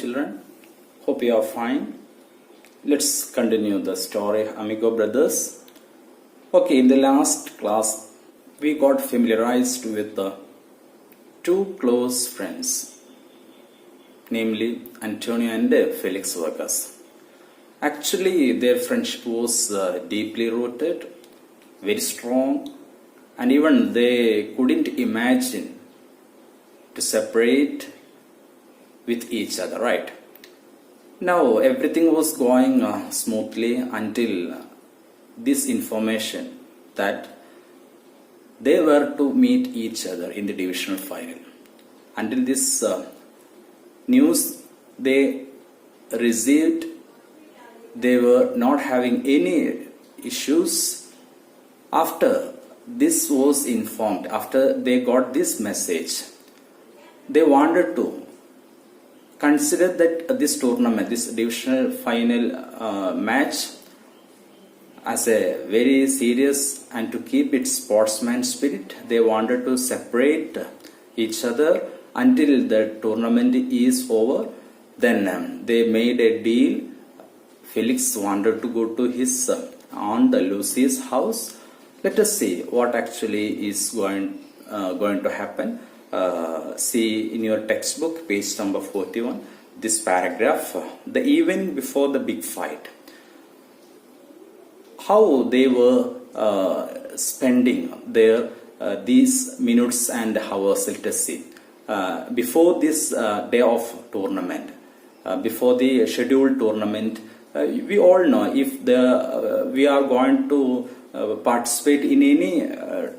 children. Hope you are fine. Let's continue the story, Amigo brothers. Okay, in the last class, we got familiarized with the two close friends, namely Antonio and Felix Vargas. Actually, their friendship was deeply rooted, very strong, and even they couldn't imagine to separate with each other, right? Now, everything was going smoothly until this information that they were to meet each other in the divisional final. Until this news they received, they were not having any issues. After this was informed, after they got this message, they wanted to consider that this tournament, this divisional final match, as a very serious, and to keep its sportsman spirit, they wanted to separate each other until the tournament is over. Then they made a deal. Felix wanted to go to his aunt Lucy's house. Let us see what actually is going to happen. See in your textbook, page number 41, this paragraph, the evening before the big fight. How they were spending their these minutes and hours, let us see. Before this day of tournament, before the scheduled tournament, we all know if we are going to participate in any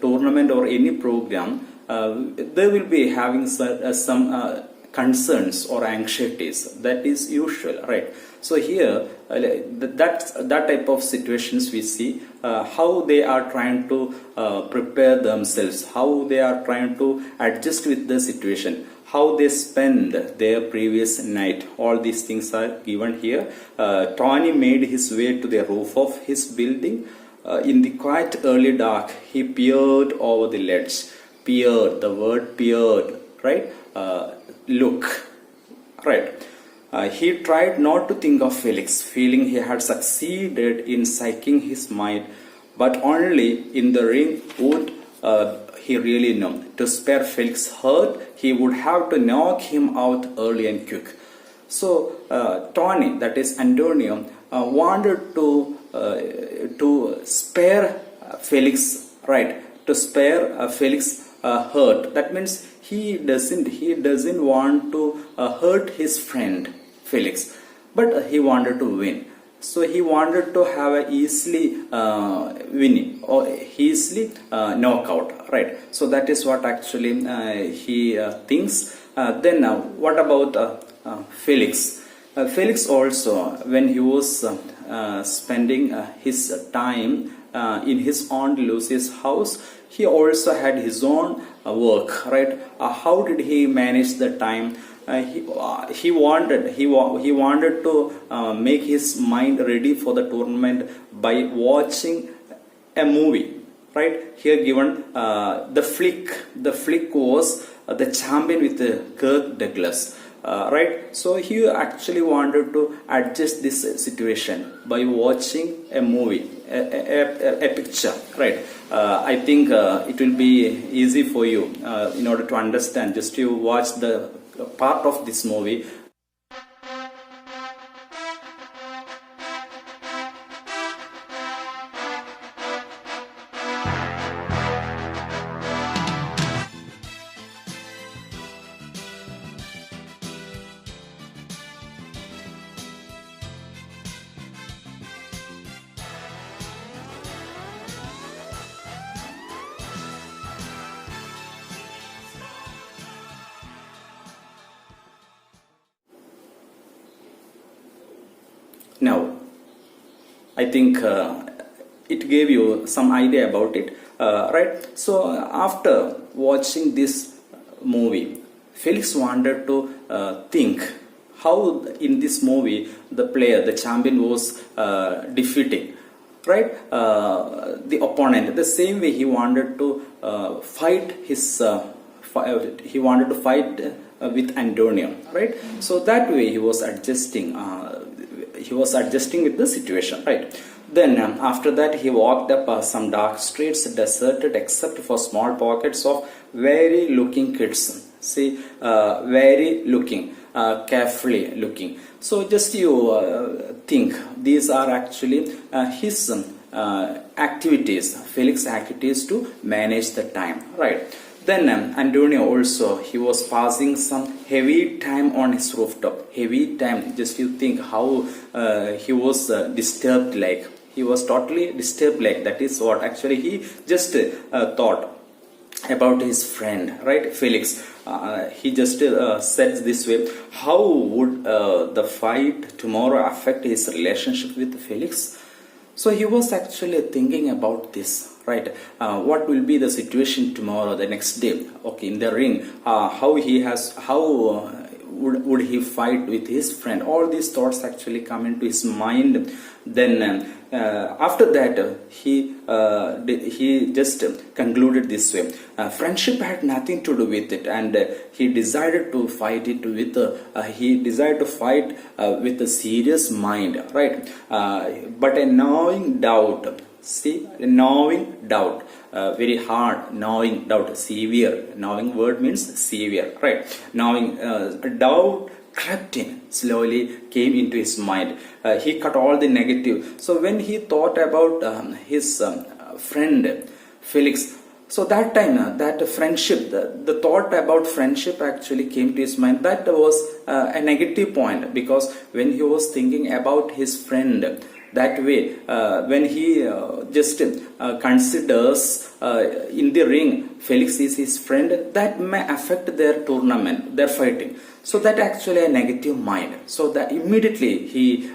tournament or any program, they will be having some concerns or anxieties. That is usual, right? So here, that type of situations we see how they are trying to prepare themselves, how they are trying to adjust with the situation, how they spend their previous night. All these things are given here. Tony made his way to the roof of his building. In the quite early dark, he peered over the ledge. Peered, the word peered, right? Look, right? He tried not to think of Felix, feeling he had succeeded in psyching his mind, but only in the ring would he really know. To spare Felix hurt, he would have to knock him out early and quick. So Tony, that is Antonio, wanted to spare Felix, right? To spare Felix hurt. That means he doesn't want to hurt his friend Felix, but he wanted to win. So he wanted to have a easily winning or easily knockout, right? So that is what actually he thinks. Then what about Felix? Felix also, when he was spending his time in his aunt Lucy's house, he also had his own work, right? How did he manage the time? He wanted to make his mind ready for the tournament by watching a movie, right? Here given the flick was the champion with Kirk Douglas. Right, so he actually wanted to adjust this situation by watching a movie, a picture, right? I think it will be easy for you in order to understand. Just you watch the part of this movie. Now, I think it gave you some idea about it, right? So after watching this movie, Felix wanted to think how in this movie the champion was defeating, right? The opponent. The same way he wanted to fight his he wanted to fight with Antonio, right? So that way he was adjusting. He was adjusting with the situation, right? Then after that he walked up some dark streets, deserted except for small pockets of very looking kids. See, very looking, carefully looking. So just you think these are actually his activities, Felix activities to manage the time, right? Then Antonio also, he was passing some heavy time on his rooftop. Heavy time, just you think how he was disturbed, like he was totally disturbed, like that is what actually he just thought about his friend, right? Felix. He just said this way: how would the fight tomorrow affect his relationship with Felix? So he was actually thinking about this, right? What will be the situation tomorrow, the next day? Okay, in the ring, how would he fight with his friend? All these thoughts actually come into his mind. Then after that, he just concluded this way: friendship had nothing to do with it, and he decided to fight it with. He decided to fight with a serious mind, right? But a gnawing doubt. See, a gnawing doubt. Very hard, gnawing doubt, severe. Gnawing word means severe, right? Gnawing doubt crept in, slowly came into his mind. He cut all the negative. So when he thought about his friend Felix, so that time that friendship, the thought about friendship actually came to his mind. That was a negative point, because when he was thinking about his friend, that way when he just considers in the ring Felix is his friend, that may affect their tournament, their fighting. So that actually a negative mind. So that immediately he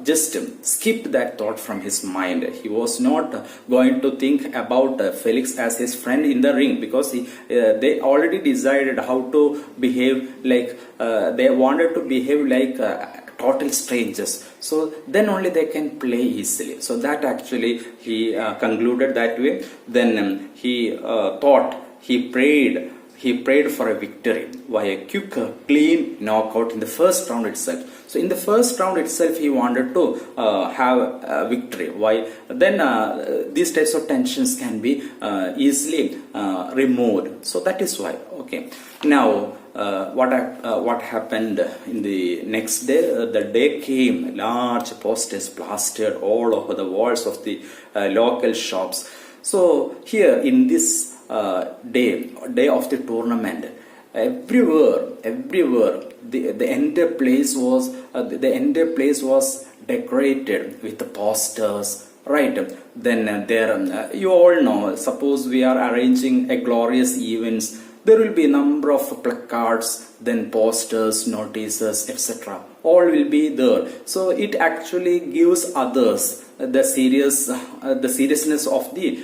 just skipped that thought from his mind. He was not going to think about Felix as his friend in the ring, because they already decided how to behave, like they wanted to behave like total strangers. So then only they can play easily. So that actually he concluded that way. Then he thought, he prayed for a victory by a quick, clean knockout in the first round itself. So in the first round itself, he wanted to have a victory. Why? Then these types of tensions can be easily removed. So that is why. Okay. Now, what happened in the next day? The day came. Large posters plastered all over the walls of the local shops. So here in this day of the tournament, everywhere the entire place was decorated with the posters, right? Then there you all know, suppose we are arranging a glorious events, there will be a number of placards, then posters, notices, etc. All will be there. So it actually gives others the seriousness of the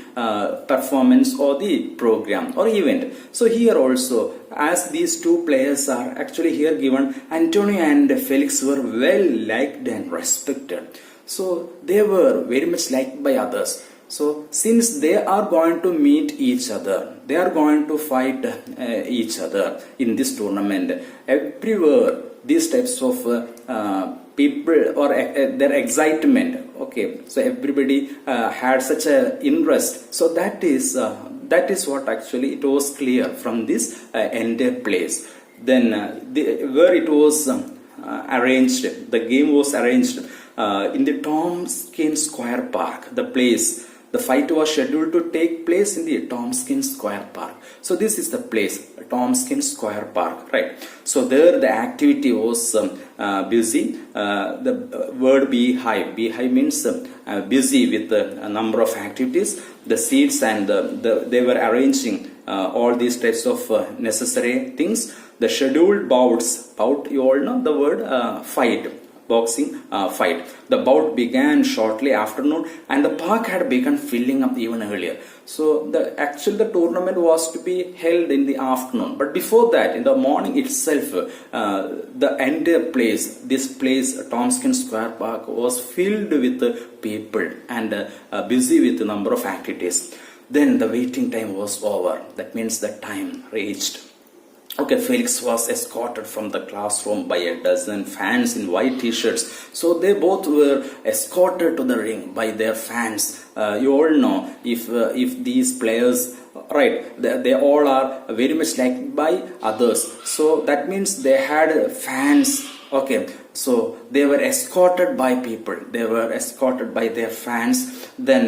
performance or the program or event. So here also, as these two players are actually here given, Antonio and Felix were well liked and respected. So they were very much liked by others. So since they are going to meet each other, they are going to fight each other in this tournament, everywhere these types of people or their excitement, okay, so everybody had such a interest. So that is what actually it was clear from this entire place. Then where it was arranged, the game was arranged in the Tompkins Square Park, the place. The fight was scheduled to take place in the Tompkins Square Park. So this is the place, Tompkins Square Park, right? So there the activity was busy. The word beehive means busy with a number of activities. The seats and they were arranging all these types of necessary things. The scheduled bouts, you all know the word fight. Boxing fight. The bout began shortly after noon, and the park had begun filling up even earlier. So the tournament was to be held in the afternoon, but before that, in the morning itself, the entire place, this place, Tompkins Square Park, was filled with people and busy with a number of activities. Then the waiting time was over. That means the time reached. Okay, Felix was escorted from the classroom by a dozen fans in white t-shirts. So they both were escorted to the ring by their fans. You all know if these players, right, they all are very much liked by others. So that means they had fans. Okay, so they were escorted by people. They were escorted by their fans. Then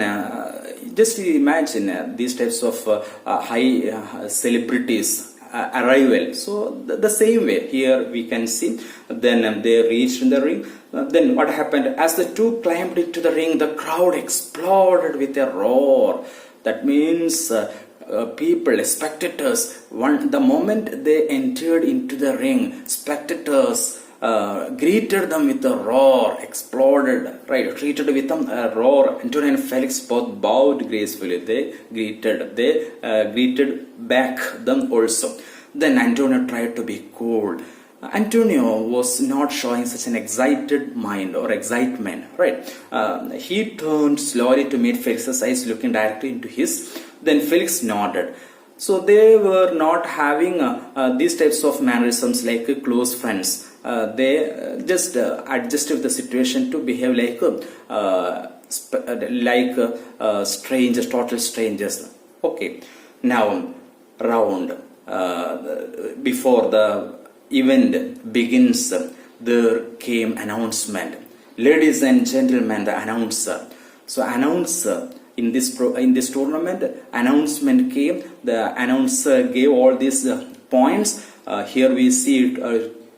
just imagine these types of high celebrities arrival. So the same way here we can see. Then they reached in the ring. Then what happened? As the two climbed into the ring, the crowd exploded with a roar. That means people, spectators, the moment they entered into the ring, spectators greeted them with a roar, exploded, right, treated with a roar. Antonio and Felix both bowed gracefully. They greeted back them also. Then Antonio tried to be cool. Antonio was not showing such an excited mind or excitement, right? He turned slowly to meet Felix's eyes, looking directly into his. Then Felix nodded. So they were not having these types of mannerisms like close friends. They just adjusted with the situation to behave like strangers, total strangers. Okay, now round before the event begins, there came announcement. Ladies and gentlemen, the announcer. So announcer in this tournament, announcement came. The announcer gave all these points. Here we see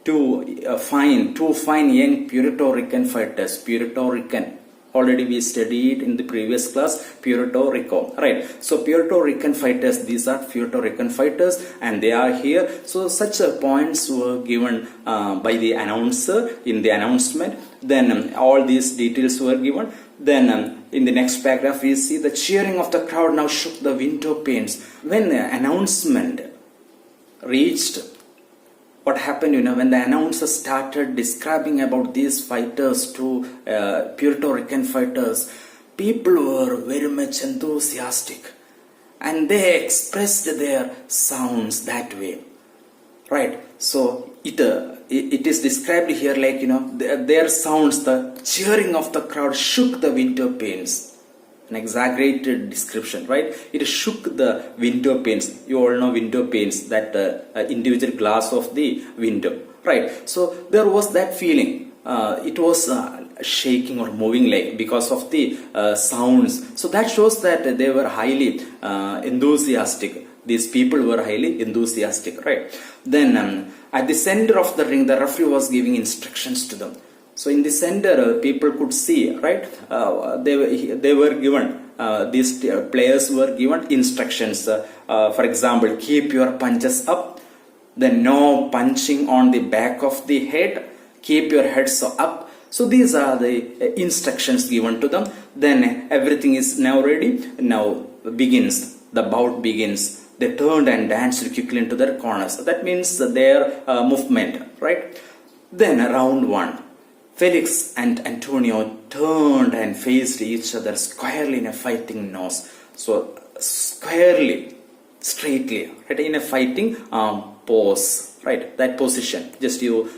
two fine young Puerto Rican fighters. Puerto Rican. Already we studied in the previous class Puerto Rico, right? So Puerto Rican fighters, these are Puerto Rican fighters, and they are here. So such points were given by the announcer in the announcement. Then all these details were given. Then in the next paragraph we see the cheering of the crowd now shook the window panes. When the announcement reached, what happened, when the announcer started describing about these fighters to Puerto Rican fighters, people were very much enthusiastic and they expressed their sounds that way, right? So it is described here like, their sounds, the cheering of the crowd shook the window panes. An exaggerated description, right? It shook the window panes. You all know window panes, that individual glass of the window, right? So there was that feeling. It was shaking or moving like because of the sounds. So that shows that they were highly enthusiastic. These people were highly enthusiastic, right? Then at the center of the ring, the referee was giving instructions to them. So in the center, people could see, right? They were given, these players were given instructions. For example, keep your punches up. Then no punching on the back of the head. Keep your heads up. So these are the instructions given to them. Then everything is now ready. Now begins. The bout begins. They turned and danced quickly into their corners. That means their movement, right? Then round one. Felix and Antonio turned and faced each other squarely in a fighting nose. So squarely, straightly, right, in a fighting pose, right? That position. Just you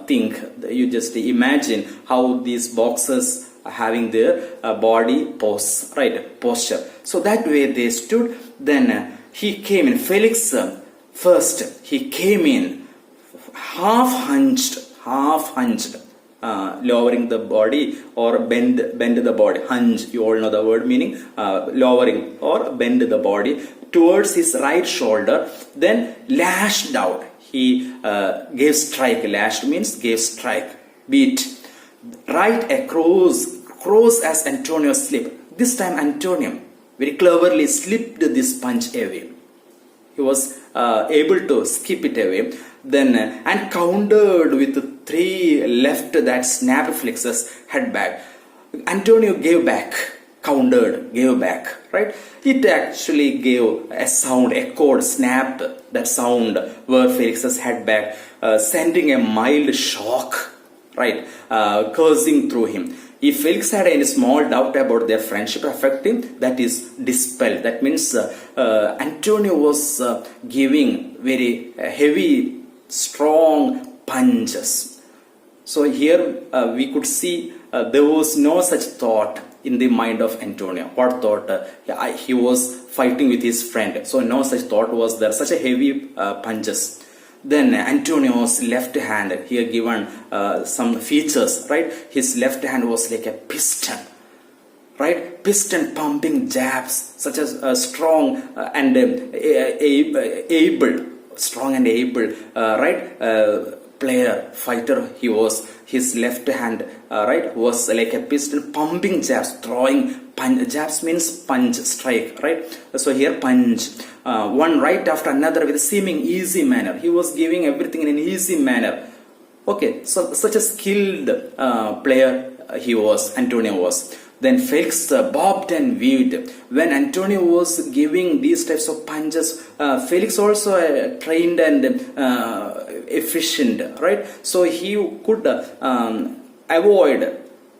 think, you just imagine how these boxers are having their body pose, right? Posture. So that way they stood. Then he came in. Felix first, he came in half hunched. Lowering the body or bend the body. Hunch, you all know the word meaning, lowering or bend the body towards his right shoulder. Then lashed out. He gave strike. Lashed means gave strike. Beat. Right across as Antonio slipped. This time Antonio very cleverly slipped this punch away. He was able to skip it away. Then and countered with 3 left that snapped Felix's head back. Antonio gave back, countered, gave back, right? It actually gave a sound, echoed, snapped that sound where Felix's head back, sending a mild shock, right, coursing through him. If Felix had any small doubt about their friendship affecting, that is dispelled. That means Antonio was giving very heavy, strong punches. So here we could see there was no such thought in the mind of Antonio. What thought? He was fighting with his friend. So no such thought was there. Such a heavy punches. Then Antonio's left hand, here given some features, right? His left hand was like a piston, right? Piston pumping jabs, such as strong and able, right? Player, fighter he was. His left hand, right, was like a piston pumping jabs, throwing punch. Jabs means punch, strike, right? So here punch, one right after another with a seeming easy manner. He was giving everything in an easy manner. Okay, so such a skilled player he was, Antonio was. Then Felix bobbed and weaved. When Antonio was giving these types of punches, Felix also trained and efficient, right? So he could avoid,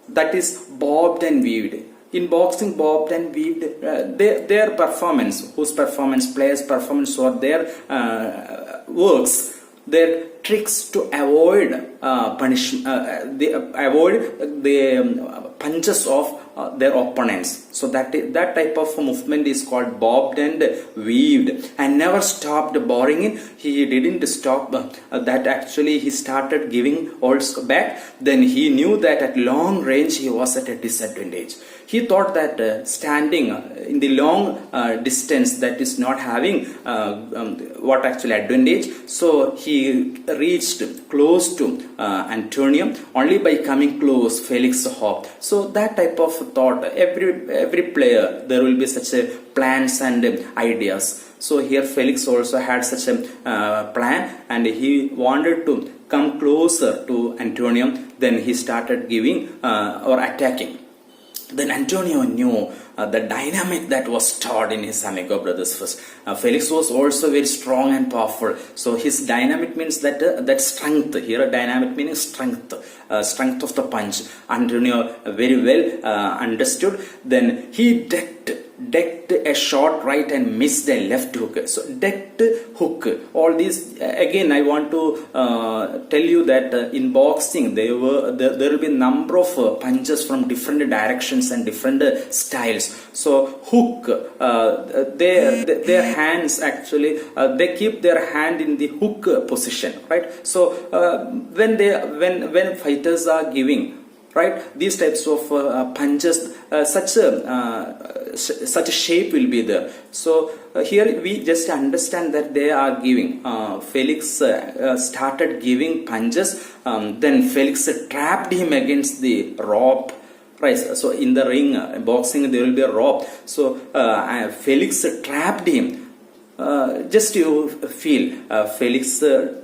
that is bobbed and weaved. In boxing, bobbed and weaved, their performance, players' performance, or their works, their tricks to avoid avoid the punches of their opponents. So that type of movement is called bobbed and weaved, and never stopped boring in. He didn't stop that. Actually, he started giving also back. Then he knew that at long range he was at a disadvantage. He thought that standing in the long distance, that is not having what actually advantage. So he reached close to Antonio. Only by coming close, Felix hopped. So that type of thought, every player, there will be such a plans and ideas. So here Felix also had such a plan, and he wanted to come closer to Antonio. Then he started giving or attacking. Then Antonio knew the dynamic that was stored in his Amigo brothers first. Felix was also very strong and powerful. So his dynamic means that that strength. Here dynamic meaning strength, strength of the punch. Antonio very well understood. Then he decked a short right and missed a left hook. So decked hook. All these, again I want to tell you that in boxing there will be a number of punches from different directions and different styles. So hook, their hands actually they keep their hand in the hook position, right? So when fighters are giving, right, these types of punches, such a shape will be there. So here we just understand that they are giving. Felix started giving punches. Then Felix trapped him against the rope. Right. So in the ring, boxing, there will be a rope. So Felix trapped him. Just you feel, Felix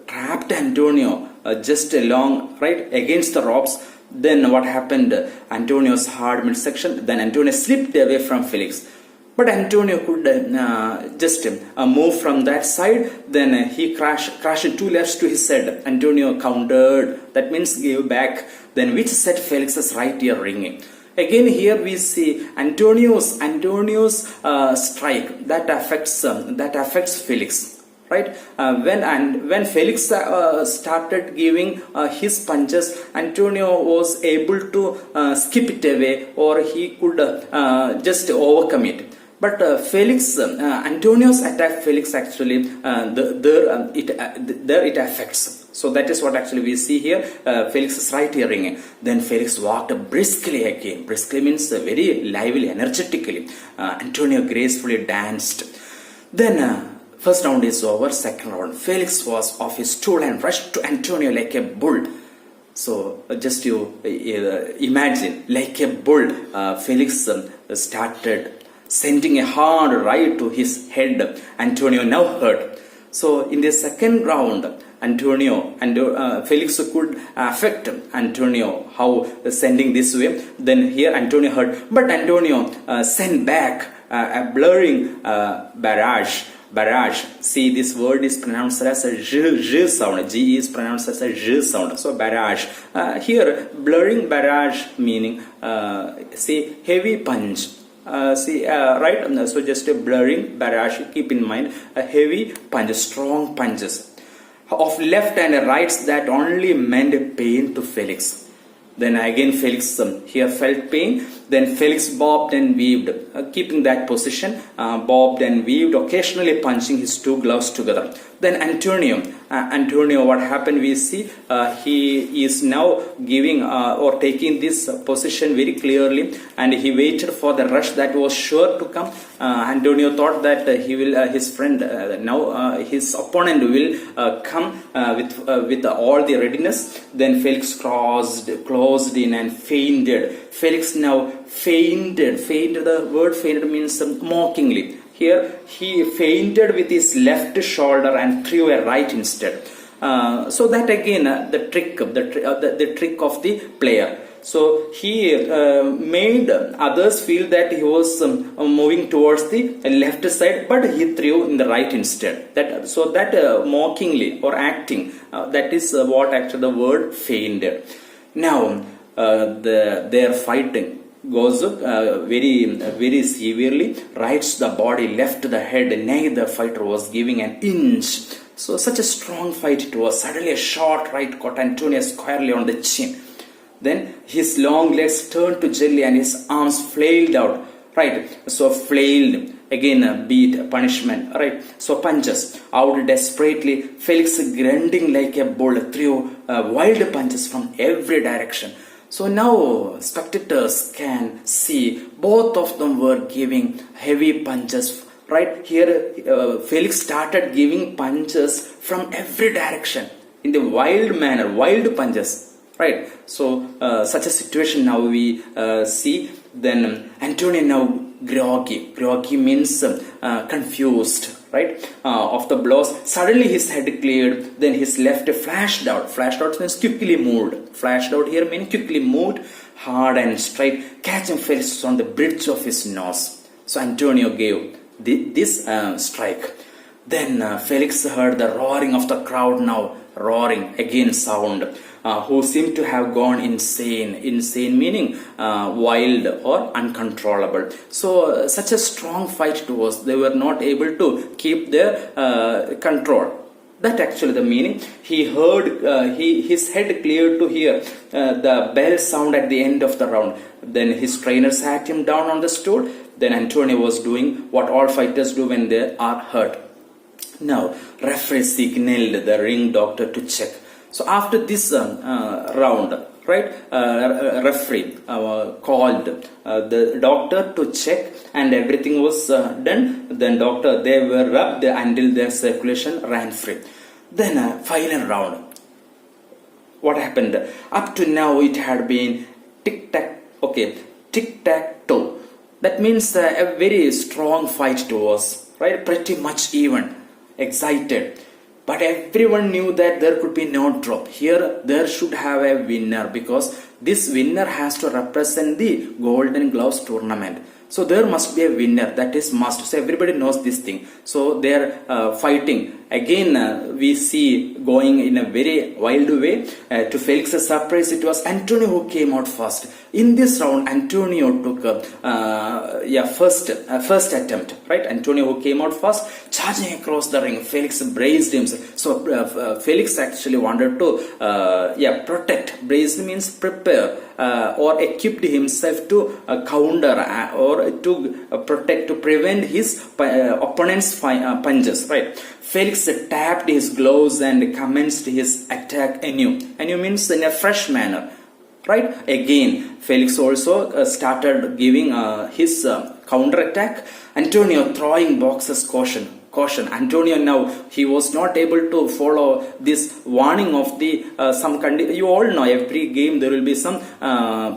trapped Antonio just along, right, against the ropes. Then what happened? Antonio's hard midsection. Then Antonio slipped away from Felix. But Antonio could just move from that side. Then he crashed two lefts to his head. Antonio countered. That means gave back. Then which set Felix's right ear ringing. Again here we see Antonio's strike that affects Felix. Right? When Felix started giving his punches, Antonio was able to skip it away, or he could just overcome it. But Antonio's attack Felix actually there it affects. So that is what actually we see here. Felix's right ear ringing. Then Felix walked briskly again. Briskly means very lively, energetically. Antonio gracefully danced. Then first round is over. Second round, Felix was off his stool and rushed to Antonio like a bull. So just you imagine, like a bull, Felix started sending a hard right to his head. Antonio now hurt. So in the second round, Felix could affect Antonio, how sending this way. Then here Antonio hurt, but Antonio sent back a blurring barrage. barrage. See, this word is pronounced as a j sound. G is pronounced as a j sound. So barrage. Here, blurring barrage meaning, see, heavy punch. Right? So just a blurring barrage. Keep in mind a heavy punch, strong punches of left and rights that only meant pain to Felix. Then again Felix here felt pain. Then Felix bobbed and weaved, keeping that position, bobbed and weaved, occasionally punching his two gloves together. Then Antonio, what happened? We see he is now giving or taking this position very clearly, and he waited for the rush that was sure to come. Antonio thought that he will, his friend, now his opponent will come with all the readiness. Then Felix closed in and fainted. Felix now fainted. The word fainted means mockingly. Here he fainted with his left shoulder and threw a right instead. So that again the trick of the player. So he made others feel that he was moving towards the left side, but he threw in the right instead. That mockingly or acting, that is what actually the word fainted. Now their fighting goes very severely, rights the body, left the head. Neither fighter was giving an inch. So such a strong fight it was. Suddenly a short right caught Antonio squarely on the chin. Then his long legs turned to jelly and his arms flailed out. Right, so flailed, again beat, punishment. Right, so punches out desperately. Felix, grunting like a bull, threw wild punches from every direction. So now spectators can see both of them were giving heavy punches. Right here, Felix started giving punches from every direction in the wild manner, wild punches. Right, so such a situation now we see. Then Antonio now groggy means confused, right, of the blows. Suddenly his head cleared. Then his left flashed out means quickly moved. Flashed out here means quickly moved, hard and straight, catching Felix on the bridge of his nose. So Antonio gave this strike. Then Felix heard the roaring of the crowd now. Roaring again sound, who seemed to have gone insane meaning wild or uncontrollable. So such a strong fight it was. They were not able to keep their control. That actually the meaning. He heard his head cleared to hear the bell sound at the end of the round. Then his trainer sat him down on the stool. Then Antonio was doing what all fighters do when they are hurt. Now referee signaled the ring doctor to check. So after this round, right, referee called the doctor to check, and everything was done. Then they were rubbed until their circulation ran free. Then final round. What happened? Up to now it had been tic-tac-toe. That means a very strong fight it was, right? Pretty much even. Excited, but everyone knew that there could be no drop. Here there should have a winner, because this winner has to represent the Golden Gloves tournament. So there must be a winner, that is must. So everybody knows this thing. So they are fighting. Again we see going in a very wild way. To Felix's surprise, it was Antonio who came out first. In this round, Antonio took first attempt. Right, Antonio who came out first, charging across the ring. Felix braced himself. So Felix actually wanted to protect. Braced means prepare or equipped himself to counter or to protect, to prevent his opponent's punches. Right. Felix tapped his gloves and commenced his attack anew. Anew means in a fresh manner. Right. Again, Felix also started giving his counter attack. Antonio throwing boxes caution. Antonio now, he was not able to follow this warning of the some condition. You all know every game there will be some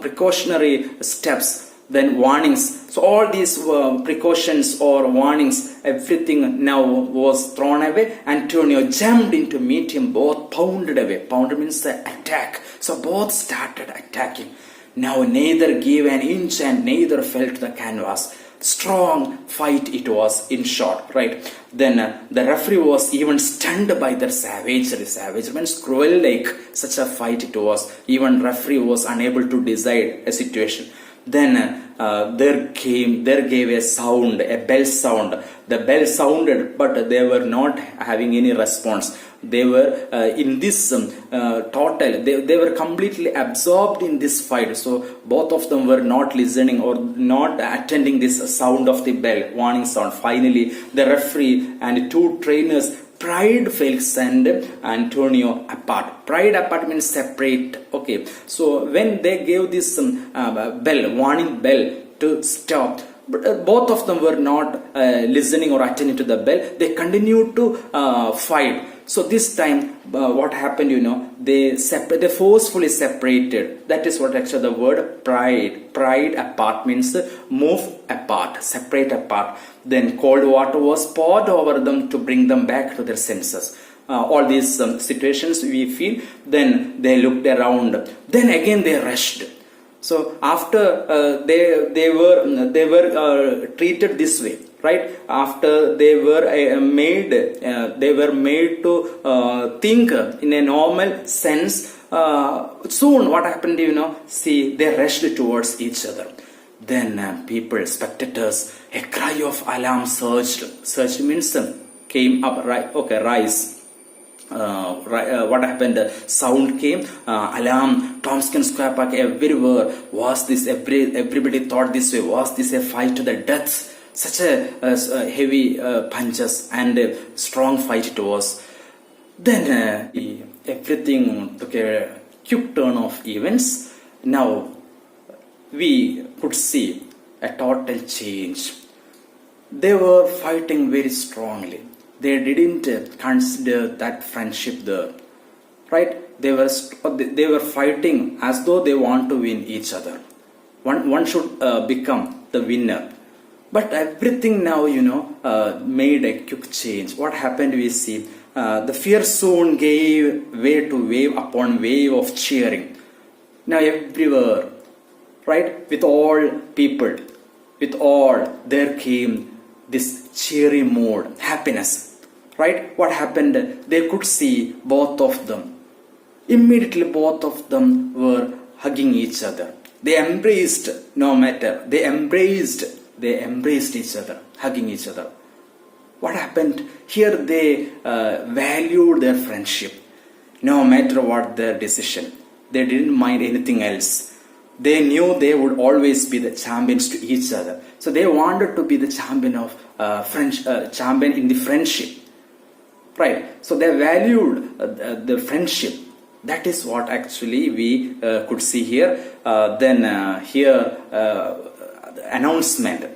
precautionary steps, then warnings. So all these precautions or warnings, everything now was thrown away. Antonio jumped in to meet him. Both pounded away. Pounded means attack. So both started attacking. Now neither gave an inch and neither felt the canvas. Strong fight it was, in short, right? Then the referee was even stunned by their savagery. Savagery means cruel, like such a fight it was. Even referee was unable to decide a situation. Then there gave a sound, a bell sound. The bell sounded, but they were not having any response. They were in this total, they were completely absorbed in this fight. So both of them were not listening or not attending this sound of the bell, warning sound. Finally, the referee and two trainers pried Felix and Antonio apart. Pried apart means separate. Okay, so when they gave this bell, warning bell to stop, but both of them were not listening or attending to the bell. They continued to fight. So this time, what happened? They forcefully separated. That is what actually the word pride. Pride apart means move apart, separate apart. Then cold water was poured over them to bring them back to their senses. All these situations we feel. Then they looked around. Then again they rushed. So after they were treated this way, right? After they were made to think in a normal sense. Soon, what happened? See, they rushed towards each other. Then people, spectators, a cry of alarm surged. Surged means came up. Right? Okay, rise. What happened? Sound came, alarm, Tompkins Square Park, everywhere. Was this? Everybody thought this way. Was this a fight to the death? Such a heavy punches and a strong fight it was. Then everything took a quick turn of events. Now we could see a total change. They were fighting very strongly. They didn't consider that friendship there, right? They were fighting as though they want to win each other. One should become the winner. But everything now, made a quick change. What happened? We see the fear soon gave way to wave upon wave of cheering. Now everywhere, right? With all people, with all, there came this cheery mood, happiness. Right? What happened? They could see both of them. Immediately both of them were hugging each other. They embraced, no matter. They embraced each other, hugging each other. What happened? Here they valued their friendship. No matter what their decision. They didn't mind anything else. They knew they would always be the champions to each other. So they wanted to be the champion of champion in the friendship. Right, so they valued the friendship. That is what actually we could see here. Then here announcement.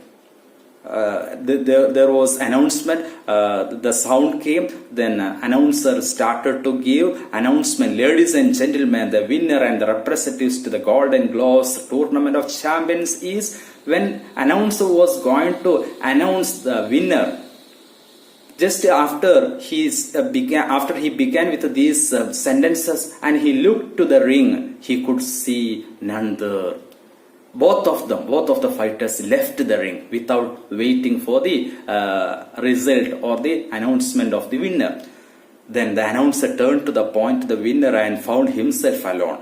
There was announcement. The sound came. Then announcer started to give announcement. Ladies and gentlemen, the winner and the representatives to the Golden Gloves Tournament of Champions is, when announcer was going to announce the winner. Just after he began with these sentences and he looked to the ring, he could see none there. Both of the fighters left the ring without waiting for the result or the announcement of the winner. Then the announcer turned to point to the winner and found himself alone.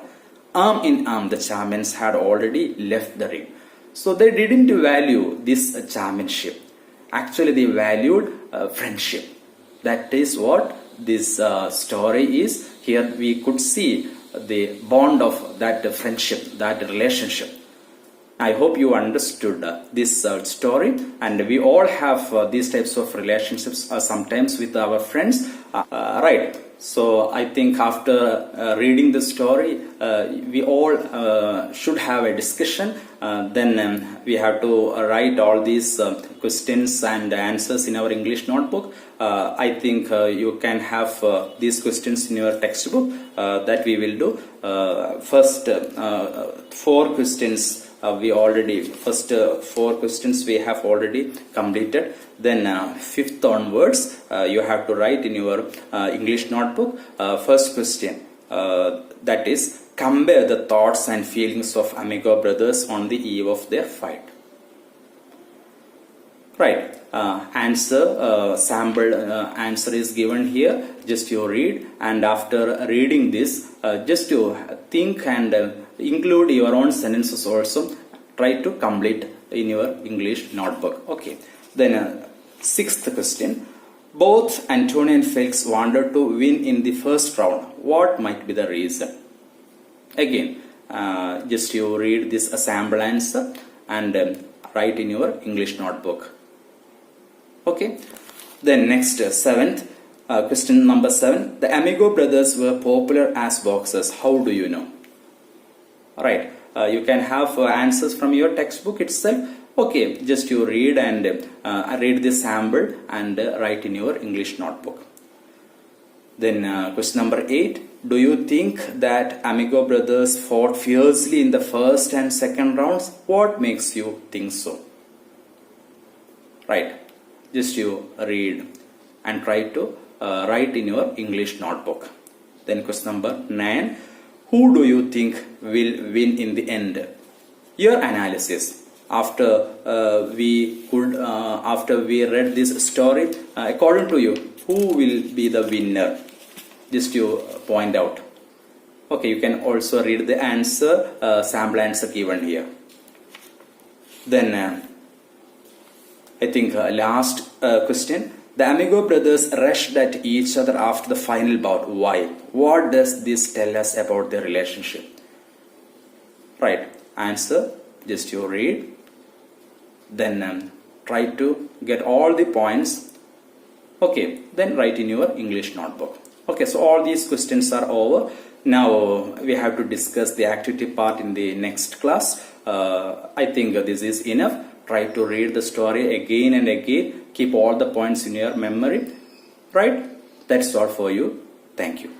Arm in arm, the champions had already left the ring. So they didn't value this championship. Actually, they valued friendship. That is what this story is. Here we could see the bond of that friendship, that relationship. I hope you understood this story, and we all have these types of relationships sometimes with our friends. Right. So I think after reading the story, we all should have a discussion. Then we have to write all these questions and answers in our English notebook. I think you can have these questions in your textbook. That we will do. First 4 questions. First 4 questions we have already completed. Then 5th onwards, you have to write in your English notebook. First question, that is, compare the thoughts and feelings of Amigo brothers on the eve of their fight. Right. Answer, sample answer is given here. Just you read, and after reading this, just you think and include your own sentences also. Try to complete in your English notebook. Okay. Then sixth question. Both Antonio and Felix wanted to win in the first round. What might be the reason? Again, just you read this sample answer and write in your English notebook. Okay. Then next, seventh question number 7. The Amigo brothers were popular as boxers. How do you know? Right. You can have answers from your textbook itself. Okay, just you read and read this sample and write in your English notebook. Then question number 8. Do you think that Amigo brothers fought fiercely in the first and second rounds? What makes you think so? Right. Just you read and try to write in your English notebook. Then question number 9. Who do you think will win in the end? Your analysis. After we read this story, according to you, who will be the winner? Just you point out. Okay, you can also read the answer, sample answer given here. Then I think last question. The Amigo brothers rushed at each other after the final bout. Why? What does this tell us about their relationship? Right. Answer. Just you read. Then try to get all the points. Okay. Then write in your English notebook. Okay. So all these questions are over. Now we have to discuss the activity part in the next class. I think this is enough. Try to read the story again and again. Keep all the points in your memory. Right? That's all for you. Thank you.